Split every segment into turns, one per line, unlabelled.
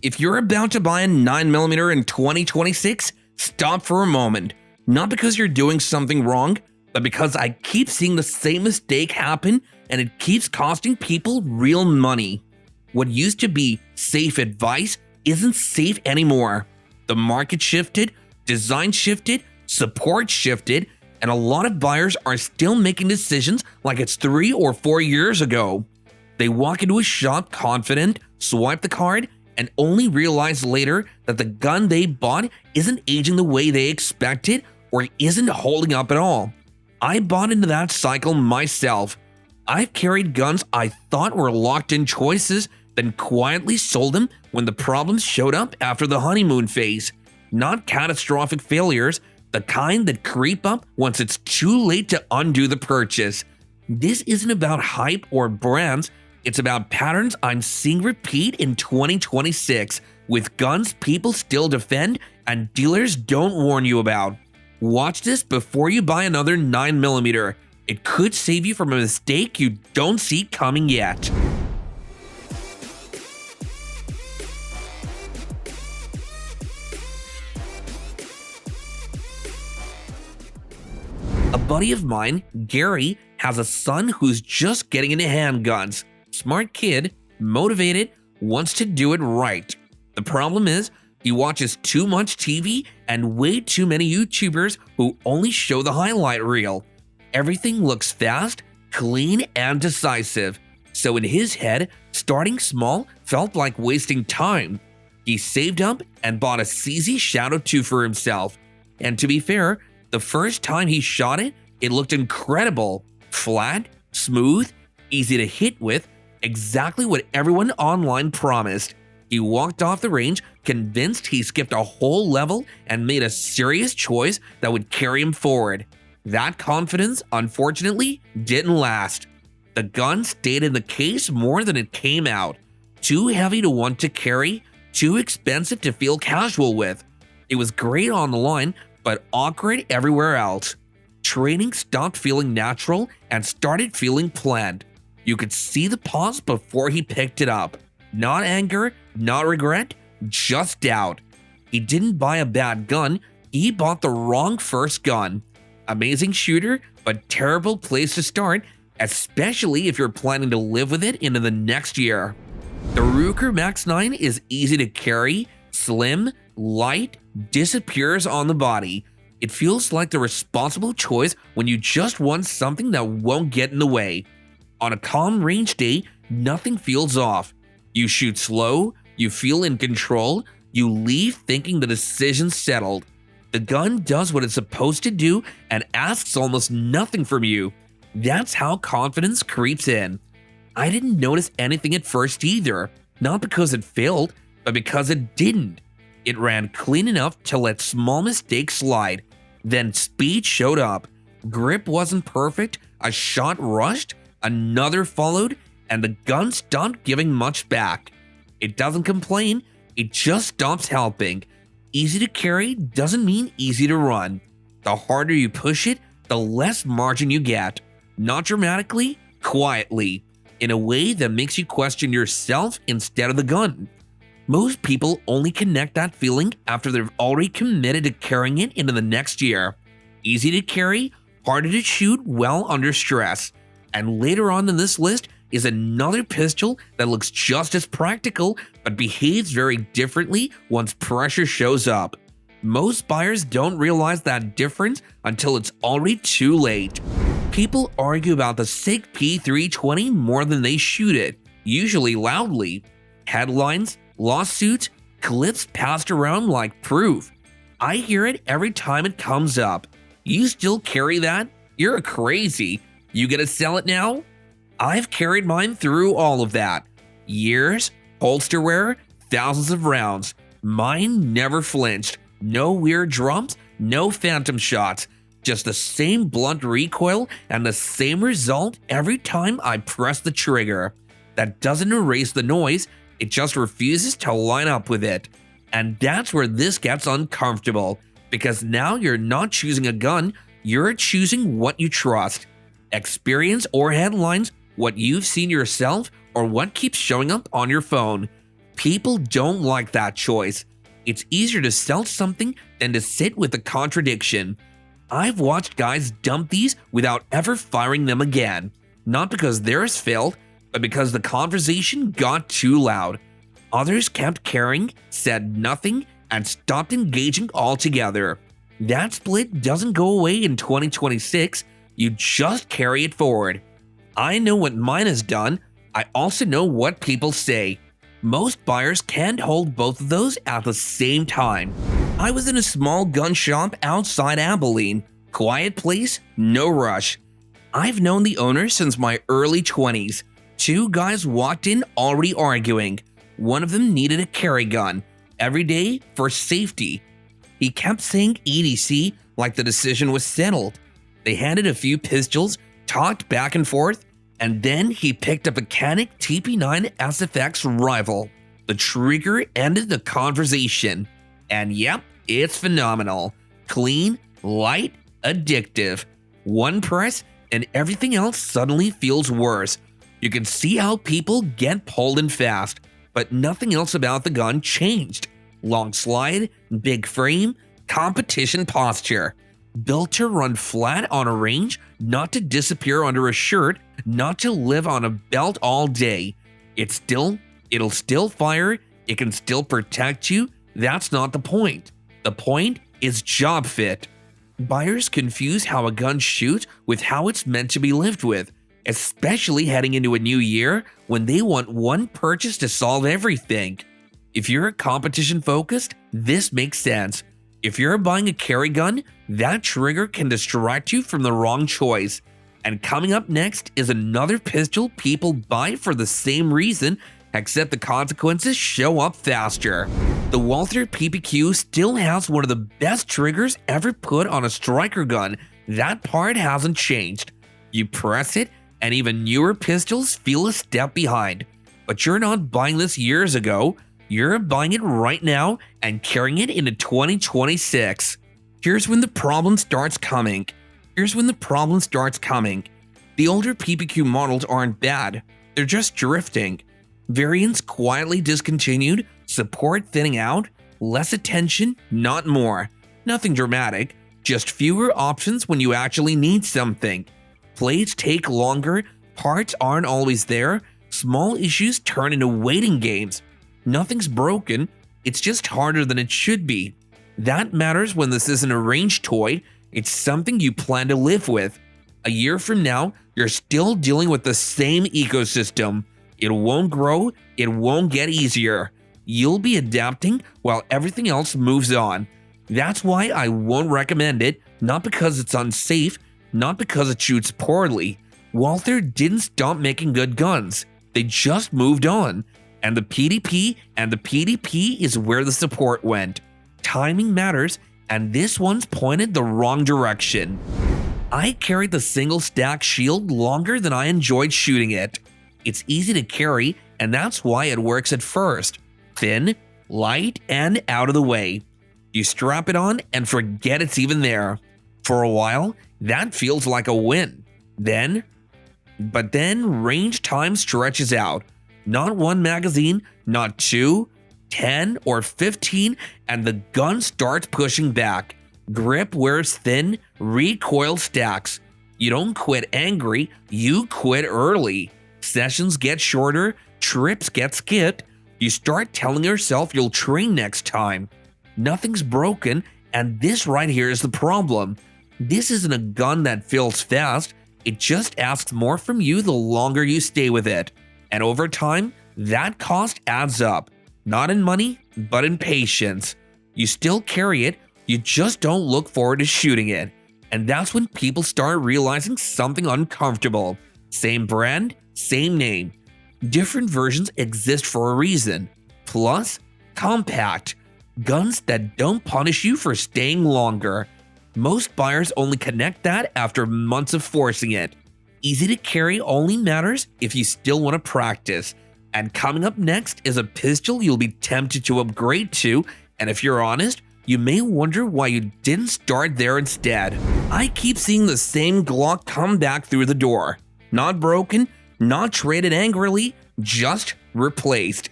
If you're about to buy a 9mm in 2026, stop for a moment. Not because you're doing something wrong, but because I keep seeing the same mistake happen and it keeps costing people real money. What used to be safe advice isn't safe anymore. The market shifted, design shifted, support shifted, and a lot of buyers are still making decisions like it's 3 or 4 years ago. They walk into a shop confident, swipe the card, and only realize later that the gun they bought isn't aging the way they expected or isn't holding up at all. I bought into that cycle myself. I've carried guns I thought were locked-in choices, then quietly sold them when the problems showed up after the honeymoon phase. Not catastrophic failures, the kind that creep up once it's too late to undo the purchase. This isn't about hype or brands, it's about patterns I'm seeing repeat in 2026 with guns people still defend and dealers don't warn you about. Watch this before you buy another 9mm. It could save you from a mistake you don't see coming yet. A buddy of mine, Gary, has a son who's just getting into handguns. Smart kid, motivated, wants to do it right. The problem is, he watches too much TV and way too many YouTubers who only show the highlight reel. Everything looks fast, clean, and decisive. So in his head, starting small felt like wasting time. He saved up and bought a CZ Shadow 2 for himself. And to be fair, the first time he shot it, it looked incredible. Flat, smooth, easy to hit with, exactly what everyone online promised. He walked off the range convinced he skipped a whole level and made a serious choice that would carry him forward. That confidence, unfortunately, didn't last. The gun stayed in the case more than it came out. Too heavy to want to carry, too expensive to feel casual with. It was great on the line, but awkward everywhere else. Training stopped feeling natural and started feeling planned. You could see the pause before he picked it up. Not anger, not regret, just doubt. He didn't buy a bad gun, he bought the wrong first gun. Amazing shooter, but terrible place to start, especially if you're planning to live with it into the next year. The Ruger Max 9 is easy to carry, slim, light, disappears on the body. It feels like the responsible choice when you just want something that won't get in the way. On a calm range day, nothing feels off. You shoot slow, you feel in control, you leave thinking the decision's settled. The gun does what it's supposed to do and asks almost nothing from you. That's how confidence creeps in. I didn't notice anything at first either, not because it failed, but because it didn't. It ran clean enough to let small mistakes slide. Then speed showed up. Grip wasn't perfect, a shot rushed, another followed, and the gun stopped giving much back. It doesn't complain, it just stops helping. Easy to carry doesn't mean easy to run. The harder you push it, the less margin you get. Not dramatically, quietly, in a way that makes you question yourself instead of the gun. Most people only connect that feeling after they've already committed to carrying it into the next year. Easy to carry, harder to shoot well under stress. And later on in this list is another pistol that looks just as practical but behaves very differently once pressure shows up. Most buyers don't realize that difference until it's already too late. People argue about the SIG P320 more than they shoot it, usually loudly. Headlines, lawsuits, clips passed around like proof. I hear it every time it comes up. You still carry that? You're crazy. You gonna sell it now? I've carried mine through all of that. Years, holster wear, thousands of rounds. Mine never flinched. No weird drums, no phantom shots. Just the same blunt recoil and the same result every time I press the trigger. That doesn't erase the noise, it just refuses to line up with it. And that's where this gets uncomfortable, because now you're not choosing a gun, you're choosing what you trust. Experience or headlines, what you've seen yourself, or what keeps showing up on your phone. People don't like that choice. It's easier to sell something than to sit with the contradiction. I've watched guys dump these without ever firing them again. Not because theirs failed, but because the conversation got too loud. Others kept caring, said nothing, and stopped engaging altogether. That split doesn't go away in 2026, you just carry it forward. I know what mine has done, I also know what people say. Most buyers can't hold both of those at the same time. I was in a small gun shop outside Abilene. Quiet place, no rush. I've known the owner since my early 20s. Two guys walked in already arguing. One of them needed a carry gun, every day for safety. He kept saying EDC like the decision was settled. They handed a few pistols, talked back and forth, and then he picked up a Canik TP9 SFX rival. The trigger ended the conversation. And yep, it's phenomenal. Clean, light, addictive. One press and everything else suddenly feels worse. You can see how people get pulled in fast, but nothing else about the gun changed. Long slide, big frame, competition posture. Built to run flat on a range, not to disappear under a shirt, not to live on a belt all day. It'll still fire, it can still protect you. That's not the point. The point is job fit. Buyers confuse how a gun shoots with how it's meant to be lived with, especially heading into a new year when they want one purchase to solve everything. If you're competition focused, this makes sense. If you're buying a carry gun, that trigger can distract you from the wrong choice. And coming up next is another pistol people buy for the same reason, except the consequences show up faster. The Walther PPQ still has one of the best triggers ever put on a striker gun. That part hasn't changed. You press it, and even newer pistols feel a step behind. But you're not buying this years ago. You're buying it right now and carrying it into 2026. Here's when the problem starts coming. The older PPQ models aren't bad. They're just drifting. Variants quietly discontinued, support thinning out, less attention, not more. Nothing dramatic, just fewer options when you actually need something. Plates take longer, parts aren't always there, small issues turn into waiting games. Nothing's broken, it's just harder than it should be. That matters when this isn't a range toy, it's something you plan to live with. A year from now, you're still dealing with the same ecosystem. It won't grow, it won't get easier. You'll be adapting while everything else moves on. That's why I won't recommend it, not because it's unsafe, not because it shoots poorly. Walther didn't stop making good guns, they just moved on. And the PDP is where the support went. Timing matters, and this one's pointed the wrong direction. I carried the single stack shield longer than I enjoyed shooting it. It's easy to carry, and that's why it works at first. Thin, light, and out of the way. You strap it on and forget it's even there. For a while, that feels like a win. But then range time stretches out. Not one magazine, not 2, 10, or 15, and the gun starts pushing back. Grip wears thin, recoil stacks. You don't quit angry, you quit early. Sessions get shorter, trips get skipped. You start telling yourself you'll train next time. Nothing's broken, and this right here is the problem. This isn't a gun that fills fast, it just asks more from you the longer you stay with it. And over time, that cost adds up. Not in money, but in patience. You still carry it, you just don't look forward to shooting it. And that's when people start realizing something uncomfortable. Same brand, same name. Different versions exist for a reason. Plus, compact. Guns that don't punish you for staying longer. Most buyers only connect that after months of forcing it. Easy to carry only matters if you still want to practice. And coming up next is a pistol you'll be tempted to upgrade to, and if you're honest, you may wonder why you didn't start there instead. I keep seeing the same Glock come back through the door. Not broken, not traded angrily, just replaced.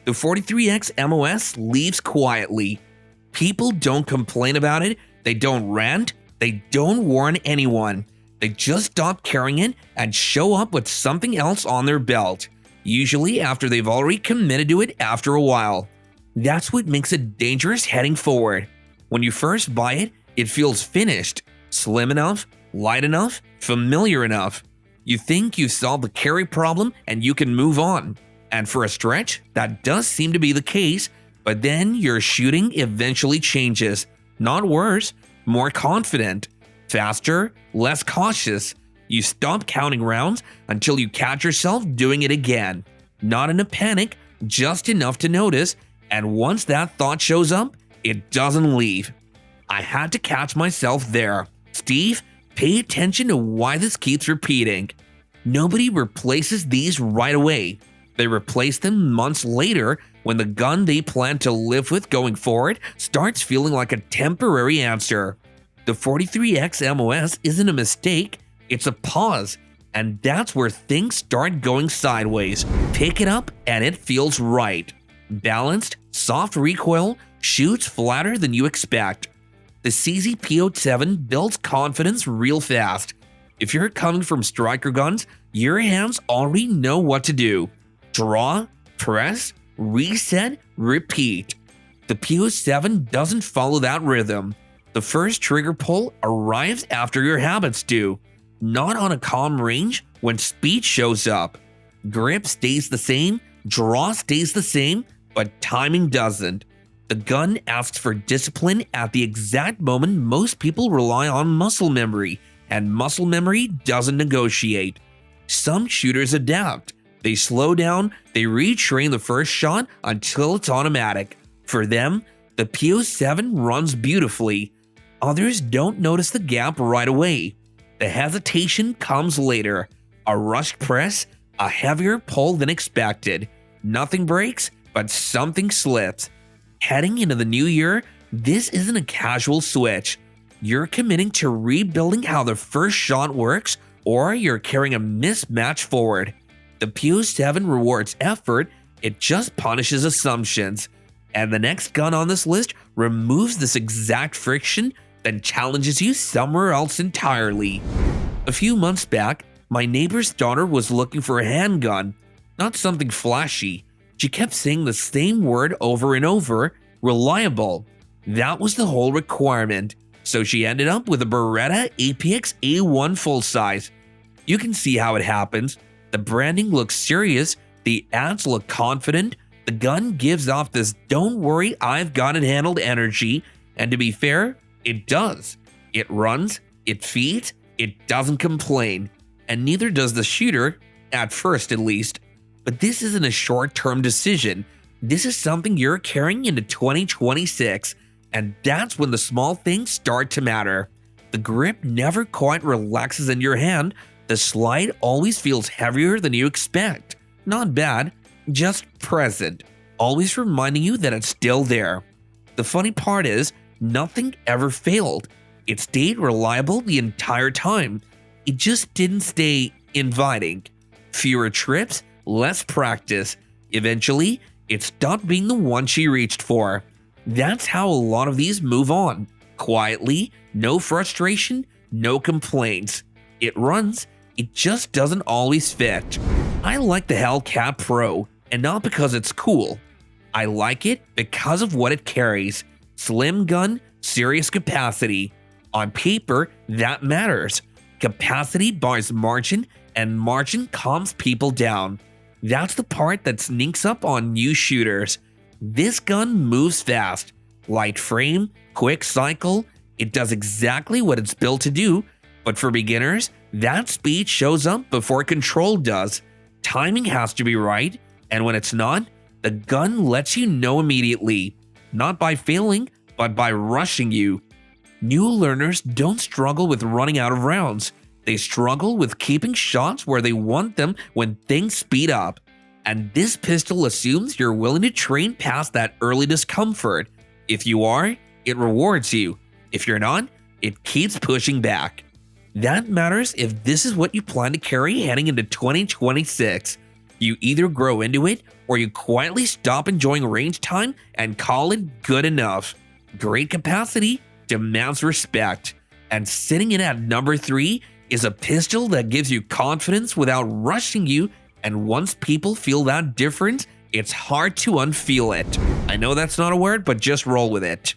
The 43X MOS leaves quietly. People don't complain about it, they don't rant, they don't warn anyone. They just stop carrying it and show up with something else on their belt, usually after they've already committed to it after a while. That's what makes it dangerous heading forward. When you first buy it, it feels finished, slim enough, light enough, familiar enough. You think you've solved the carry problem and you can move on. And for a stretch, that does seem to be the case, but then your shooting eventually changes. Not worse, more confident, faster, less cautious. You stop counting rounds until you catch yourself doing it again. Not in a panic, just enough to notice, and once that thought shows up, it doesn't leave. I had to catch myself there. Steve, pay attention to why this keeps repeating. Nobody replaces these right away. They replace them months later when the gun they plan to live with going forward starts feeling like a temporary answer. The 43X MOS isn't a mistake, it's a pause, and that's where things start going sideways. Pick it up and it feels right. Balanced, soft recoil, shoots flatter than you expect. The CZ-P07 builds confidence real fast. If you're coming from striker guns, your hands already know what to do. Draw, press, reset, repeat. The P07 doesn't follow that rhythm. The first trigger pull arrives after your habits do, not on a calm range when speed shows up. Grip stays the same, draw stays the same, but timing doesn't. The gun asks for discipline at the exact moment most people rely on muscle memory, and muscle memory doesn't negotiate. Some shooters adapt. They slow down, they retrain the first shot until it's automatic. For them, the P07 runs beautifully. Others don't notice the gap right away. The hesitation comes later. A rushed press, a heavier pull than expected. Nothing breaks, but something slips. Heading into the new year, this isn't a casual switch. You're committing to rebuilding how the first shot works, or you're carrying a mismatch forward. The P07 rewards effort, it just punishes assumptions. And the next gun on this list removes this exact friction, then challenges you somewhere else entirely. A few months back, my neighbor's daughter was looking for a handgun, not something flashy. She kept saying the same word over and over, reliable. That was the whole requirement. So she ended up with a Beretta APX A1 full size. You can see how it happens. The branding looks serious, the ads look confident, the gun gives off this "don't worry, I've got it handled" energy, and to be fair, it does. It runs, it feeds, it doesn't complain, and neither does the shooter, at first at least. But this isn't a short-term decision. This is something you're carrying into 2026, and that's when the small things start to matter. The grip never quite relaxes in your hand. The slide always feels heavier than you expect. Not bad, just present, always reminding you that it's still there. The funny part is, nothing ever failed. It stayed reliable the entire time. It just didn't stay inviting. Fewer trips, less practice. Eventually, it stopped being the one she reached for. That's how a lot of these move on. Quietly, no frustration, no complaints. It runs, it just doesn't always fit. I like the Hellcat Pro, and not because it's cool. I like it because of what it carries. Slim gun, serious capacity. On paper, that matters. Capacity buys margin, and margin calms people down. That's the part that sneaks up on new shooters. This gun moves fast. Light frame, quick cycle, it does exactly what it's built to do, but for beginners, that speed shows up before control does. Timing has to be right, and when it's not, the gun lets you know immediately. Not by failing, but by rushing you. New learners don't struggle with running out of rounds. They struggle with keeping shots where they want them when things speed up. And this pistol assumes you're willing to train past that early discomfort. If you are, it rewards you. If you're not, it keeps pushing back. That matters if this is what you plan to carry heading into 2026. You either grow into it or you quietly stop enjoying range time and call it good enough. Great capacity demands respect. And sitting in at number 3 is a pistol that gives you confidence without rushing you, and once people feel that difference, it's hard to unfeel it. I know that's not a word, but just roll with it.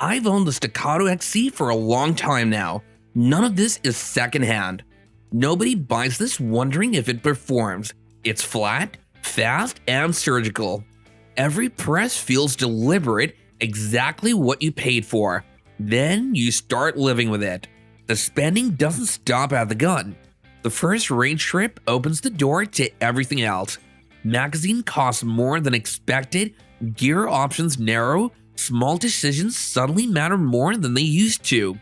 I've owned the Staccato XC for a long time now. None of this is secondhand. Nobody buys this wondering if it performs. It's flat, fast, and surgical. Every press feels deliberate, exactly what you paid for. Then you start living with it. The spending doesn't stop at the gun. The first range trip opens the door to everything else. Magazine costs more than expected, gear options narrow, small decisions suddenly matter more than they used to.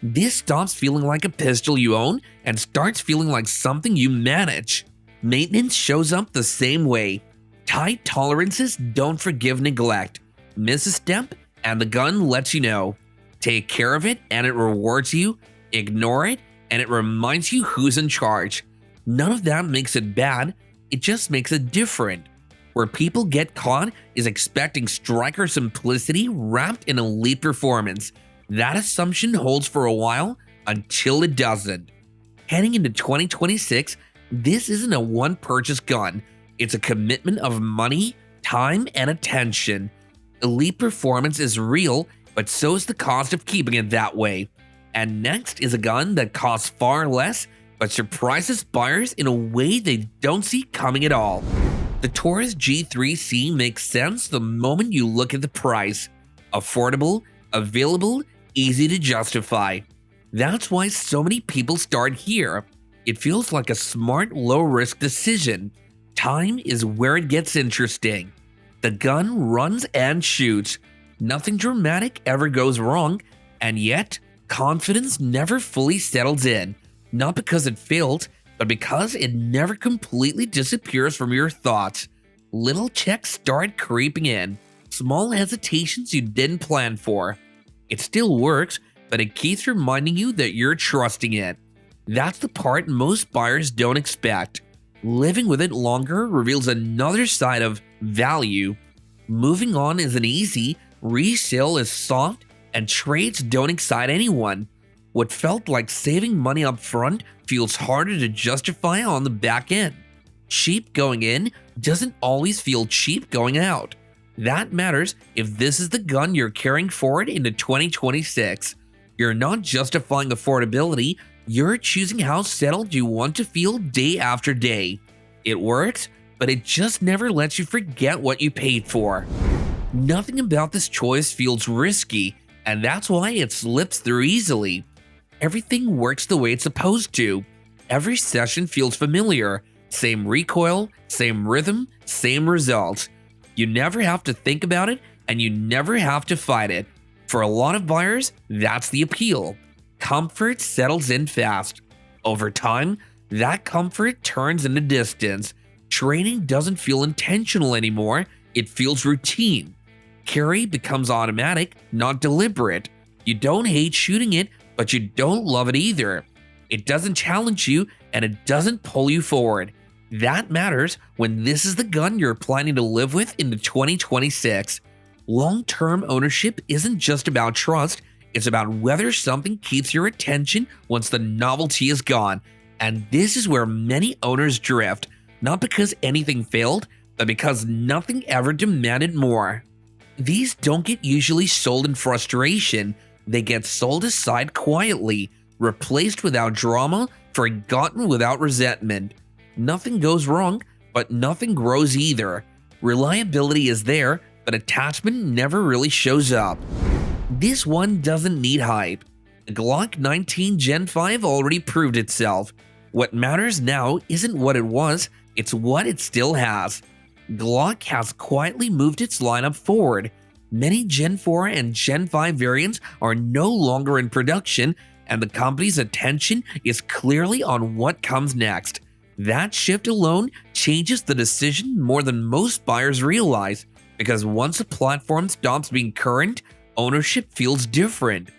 This stops feeling like a pistol you own and starts feeling like something you manage. Maintenance shows up the same way. Tight tolerances don't forgive neglect. Miss a step and the gun lets you know. Take care of it and it rewards you. Ignore it and it reminds you who's in charge. None of that makes it bad, it just makes it different. Where people get caught is expecting striker simplicity wrapped in elite performance. That assumption holds for a while until it doesn't. Heading into 2026, this isn't a one-purchase gun. It's a commitment of money, time, and attention. Elite performance is real, but so is the cost of keeping it that way. And next is a gun that costs far less, but surprises buyers in a way they don't see coming at all. The Taurus G3C makes sense the moment you look at the price. Affordable, available, easy to justify. That's why so many people start here. It feels like a smart, low-risk decision. Time is where it gets interesting. The gun runs and shoots. Nothing dramatic ever goes wrong, and yet, confidence never fully settles in. Not because it failed, but because it never completely disappears from your thoughts. Little checks start creeping in. Small hesitations you didn't plan for. It still works, but it keeps reminding you that you're trusting it. That's the part most buyers don't expect. Living with it longer reveals another side of value. Moving on isn't easy, resale is soft, and trades don't excite anyone. What felt like saving money up front feels harder to justify on the back end. Cheap going in doesn't always feel cheap going out. That matters if this is the gun you're carrying forward into 2026. You're not justifying affordability, you're choosing how settled you want to feel day after day. It works, but it just never lets you forget what you paid for. Nothing about this choice feels risky, and that's why it slips through easily. Everything works the way it's supposed to. Every session feels familiar. Same recoil, same rhythm, same result. You never have to think about it, and you never have to fight it. For a lot of buyers, that's the appeal. Comfort settles in fast. Over time, that comfort turns into distance. Training doesn't feel intentional anymore, it feels routine. Carry becomes automatic, not deliberate. You don't hate shooting it, but you don't love it either. It doesn't challenge you, and it doesn't pull you forward. That matters when this is the gun you're planning to live with into 2026. Long-term ownership isn't just about trust, it's about whether something keeps your attention once the novelty is gone. And this is where many owners drift, not because anything failed, but because nothing ever demanded more. These don't get usually sold in frustration, they get sold aside quietly, replaced without drama, forgotten without resentment. Nothing goes wrong, but nothing grows either. Reliability is there, but attachment never really shows up. This one doesn't need hype. The Glock 19 Gen 5 already proved itself. What matters now isn't what it was, it's what it still has. Glock has quietly moved its lineup forward. Many Gen 4 and Gen 5 variants are no longer in production, and the company's attention is clearly on what comes next. That shift alone changes the decision more than most buyers realize, because once a platform stops being current, ownership feels different.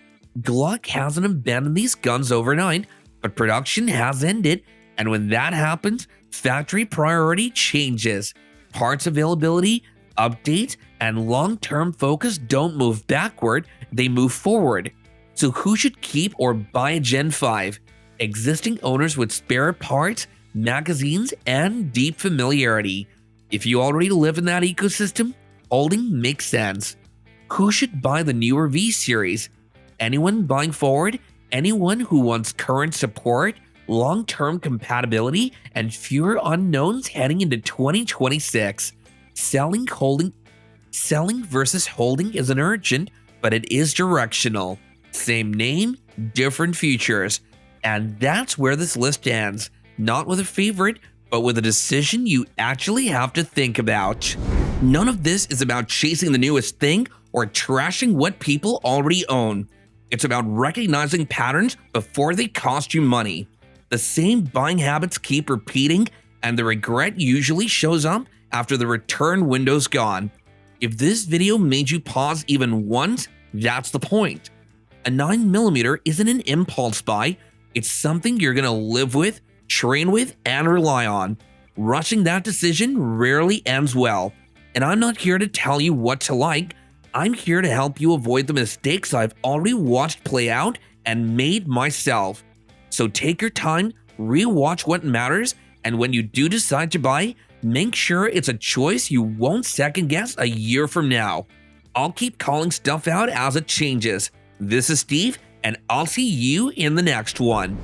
Glock hasn't abandoned these guns overnight, but production has ended, and when that happens, factory priority changes, parts availability, updates, and long-term focus don't move backward, they move forward. So who should keep or buy a Gen 5? Existing owners with spare parts, magazines, and deep familiarity. If you already live in that ecosystem, holding makes sense. Who should buy the newer V series? Anyone buying forward? Anyone who wants current support, long-term compatibility, and fewer unknowns heading into 2026. Selling versus holding isn't urgent, but it is directional. Same name, different features. And that's where this list ends. Not with a favorite, but with a decision you actually have to think about. None of this is about chasing the newest thing or trashing what people already own. It's about recognizing patterns before they cost you money. The same buying habits keep repeating, and the regret usually shows up after the return window's gone. If this video made you pause even once, that's the point. A 9mm isn't an impulse buy, it's something you're gonna live with, train with, and rely on. Rushing that decision rarely ends well. And I'm not here to tell you what to like, I'm here to help you avoid the mistakes I've already watched play out and made myself. So take your time, rewatch what matters, and when you do decide to buy, make sure it's a choice you won't second guess a year from now. I'll keep calling stuff out as it changes. This is Steve, and I'll see you in the next one.